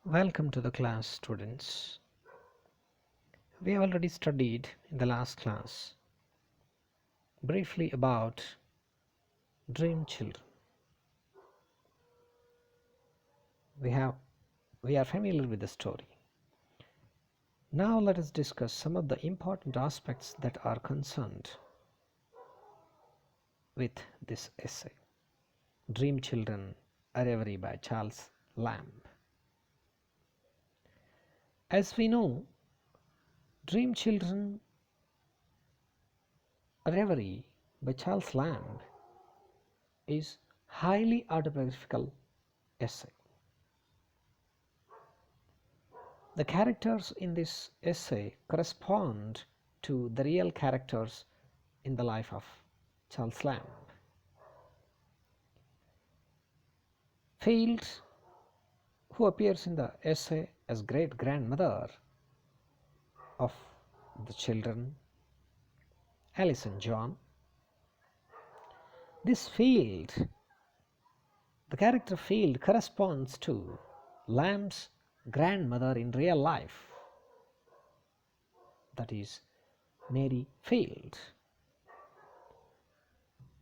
Welcome to the class, students. We have already studied in the last class briefly about dream children. We are familiar with the story. Now let us discuss some of the important aspects that are concerned with this essay. Dream Children, a Reverie by Charles Lamb. As we know, Dream Children, a Reverie by Charles Lamb is highly autobiographical essay. The characters in this essay correspond to the real characters in the life of Charles Lamb. Field, who appears in the essay as great-grandmother of the children, Alice and John. This Field, the character Field, corresponds to Lamb's grandmother in real life, that is Mary Field,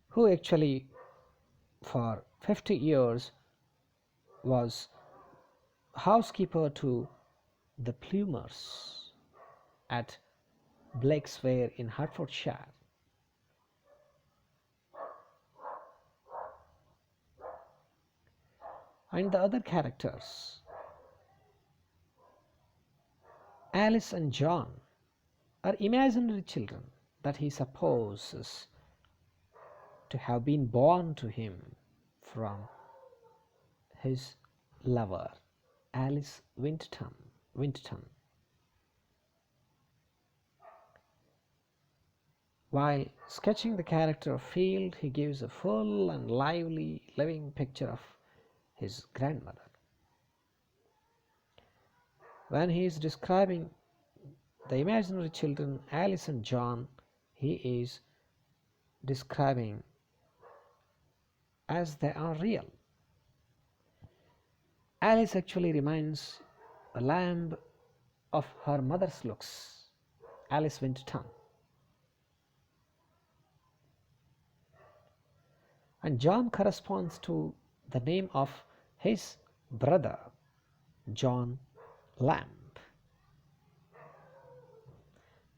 who actually for 50 years was housekeeper to the Plumers at Blakesware in Hertfordshire. And the other characters, Alice and John, are imaginary children that he supposes to have been born to him from his lover, Alice Winterton. While sketching the character of Field, he gives a full and lively living picture of his grandmother. When he is describing the imaginary children, Alice and John, he is describing as they are real. Alice actually reminds a lamb of her mother's looks, Alice Winterton. And John corresponds to the name of his brother, John Lamb.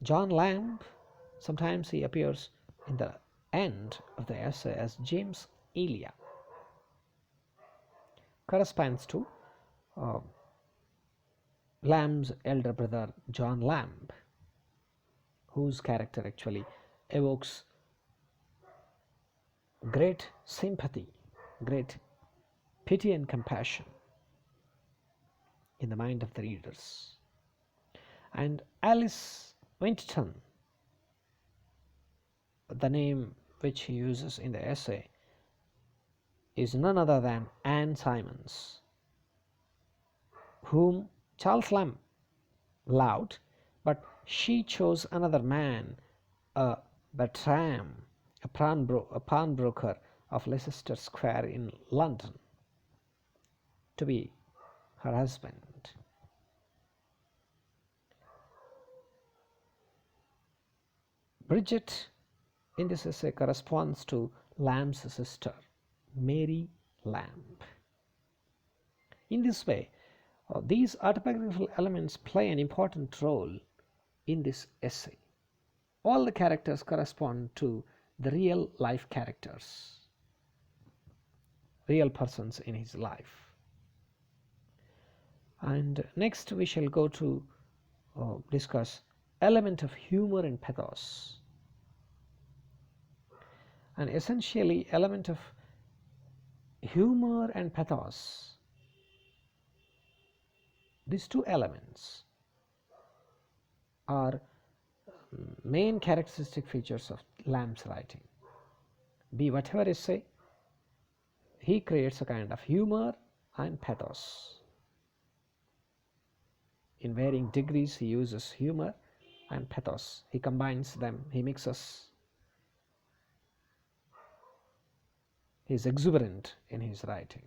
John Lamb, sometimes he appears in the end of the essay as James Elia, corresponds to Lamb's elder brother, John Lamb, whose character actually evokes great sympathy, great pity and compassion in the mind of the readers. And Alice Winterton, the name which he uses in the essay, is none other than Anne Simons, whom Charles Lamb loved, but she chose another man, a Bertram, a pawnbroker of Leicester Square in London, to be her husband. Bridget in this essay corresponds to Lamb's sister, Mary Lamb. In this way, these autobiographical elements play an important role in this essay. All the characters correspond to the real life characters, real persons in his life. And next we shall go to discuss element of humor and pathos. And essentially, element of humor and pathos, these two elements are main characteristic features of Lamb's writing. Be whatever essay, he creates a kind of humor and pathos. In varying degrees, he uses humor and pathos. He combines them, he mixes. He is exuberant in his writing.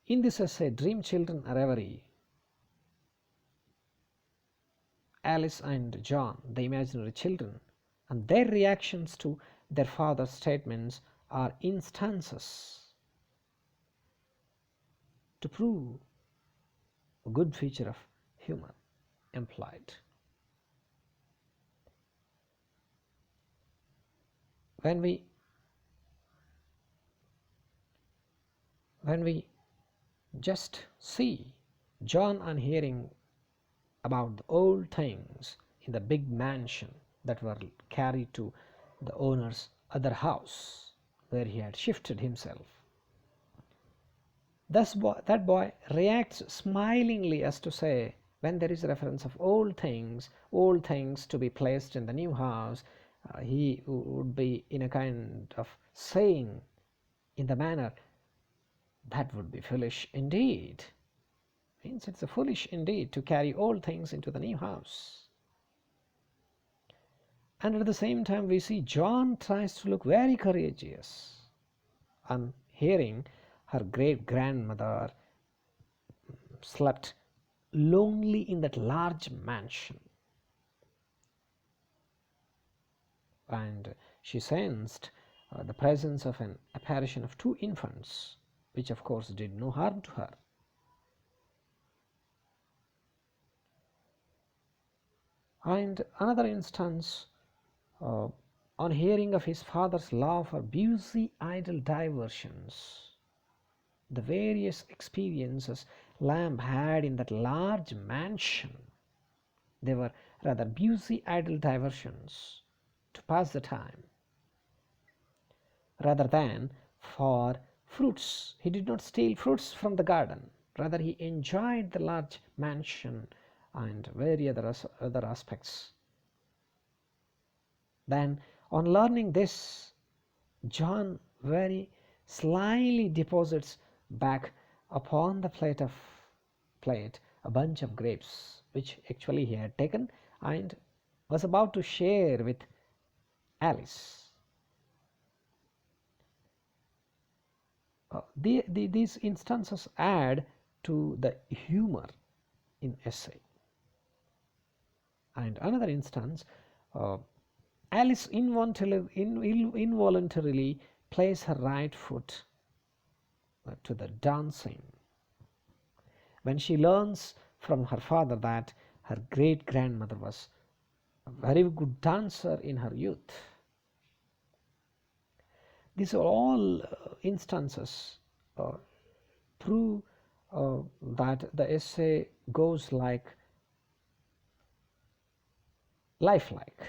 In this essay, Dream Children Reverie, Alice and John, the imaginary children, and their reactions to their father's statements are instances to prove a good feature of humor implied. When we just see John on hearing about the old things in the big mansion that were carried to the owner's other house where he had shifted himself. Thus that boy reacts smilingly as to say, when there is a reference of old things to be placed in the new house, he would be in a kind of saying in the manner, that would be foolish indeed. Means it's a foolish indeed to carry old things into the new house. And at the same time we see John tries to look very courageous on hearing her great grandmother slept lonely in that large mansion, and she sensed the presence of an apparition of two infants, which of course did no harm to her. And another instance, on hearing of his father's love for busy idle diversions, the various experiences Lamb had in that large mansion, they were rather busy idle diversions to pass the time rather than for fruits. He did not steal fruits from the garden, rather he enjoyed the large mansion and various other aspects. Then on learning this, John very slyly deposits back upon the plate a bunch of grapes, which actually he had taken and was about to share with Alice. These instances add to the humor in essay. And another instance, Alice involuntarily places her right foot to the dancing when she learns from her father that her great grandmother was a very good dancer in her youth. These are all instances prove that the essay goes like lifelike.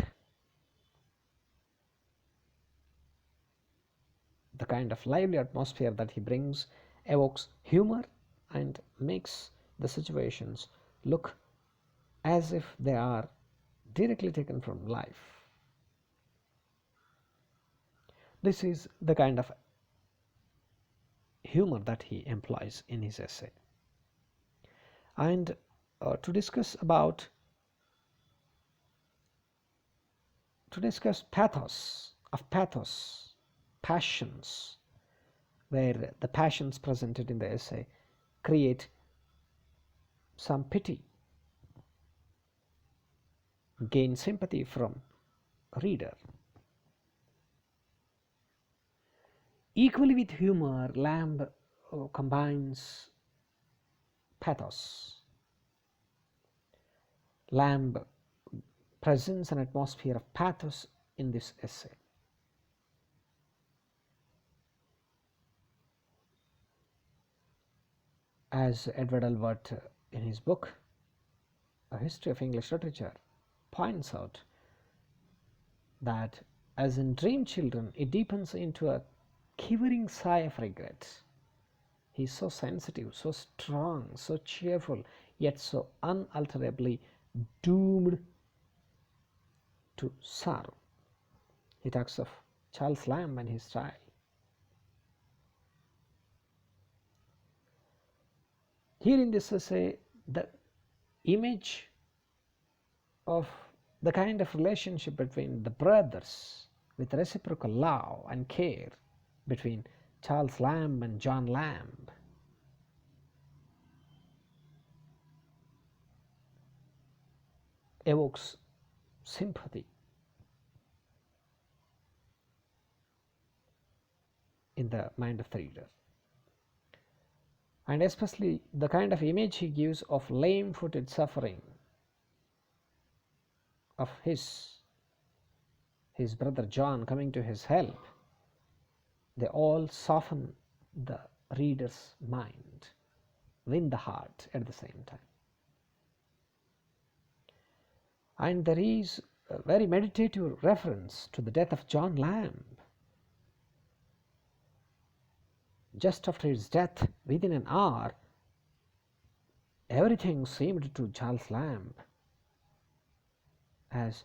The kind of lively atmosphere that he brings evokes humor and makes the situations look as if they are directly taken from life. This is the kind of humor that he employs in his essay. And to discuss pathos, passions, where the passions presented in the essay create some pity, gain sympathy from a reader. Equally with humor, Lamb combines pathos. Lamb presents an atmosphere of pathos in this essay. As Edward Albert in his book A History of English Literature points out, that as in Dream Children it deepens into a quivering sigh of regret. He is so sensitive, so strong, so cheerful, yet so unalterably doomed to sorrow. He talks of Charles Lamb and his style. Here in this essay, the image of the kind of relationship between the brothers with reciprocal love and care between Charles Lamb and John Lamb evokes sympathy in the mind of the reader. And especially the kind of image he gives of lame-footed suffering of his brother John coming to his help, they all soften the reader's mind, win the heart at the same time. And there is a very meditative reference to the death of John Lamb. Just after his death, within an hour, everything seemed to Charles Lamb as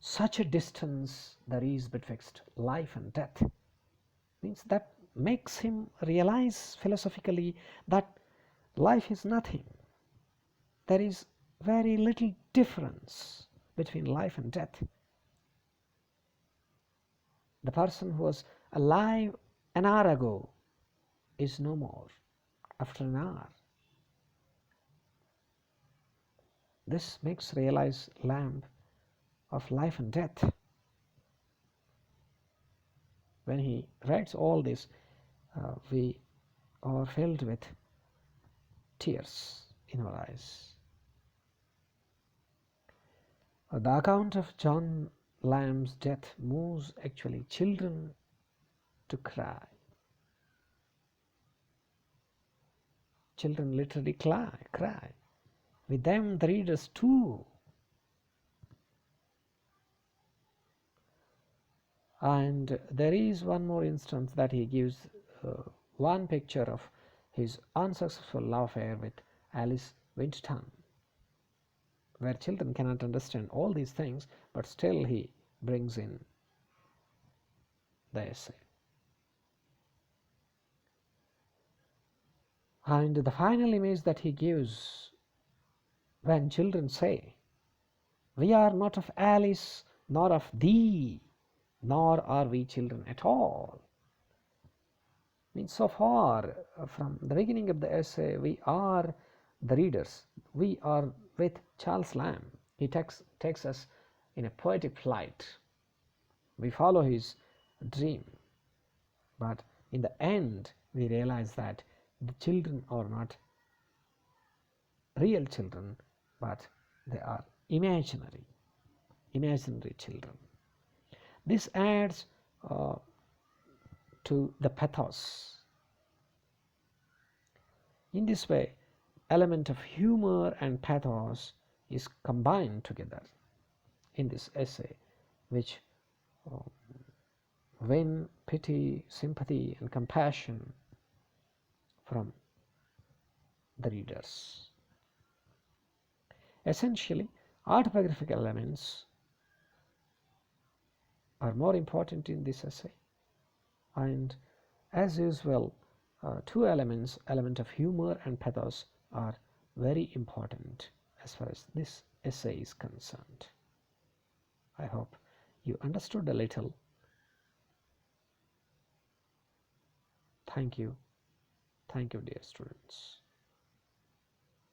such a distance there is betwixt life and death. Means that makes him realize philosophically that life is nothing. There is very little difference between life and death. The person who was alive an hour ago is no more after an hour. This makes realize Lamb of life and death. When he writes all this, we are filled with tears in our eyes. The account of John Lamb's death moves actually children to cry. Children literally cry. With them, the readers too. And there is one more instance that he gives one picture of his unsuccessful love affair with Alice Winterton, where children cannot understand all these things, but still he brings in the essay. And the final image that he gives when children say, "We are not of Alice, nor of thee, nor are we children at all." Means so far from the beginning of the essay, we are the readers. We are with Charles Lamb. He takes us in a poetic flight. We follow his dream. But in the end, we realize that the children are not real children, but they are imaginary children. This adds to the pathos. In this way, element of humor and pathos is combined together in this essay, which win pity, sympathy, and compassion from the readers. Essentially, autobiographical elements are more important in this essay, and as usual, two elements, element of humor and pathos, are very important as far as this essay is concerned. I hope you understood a little. Thank you, dear students.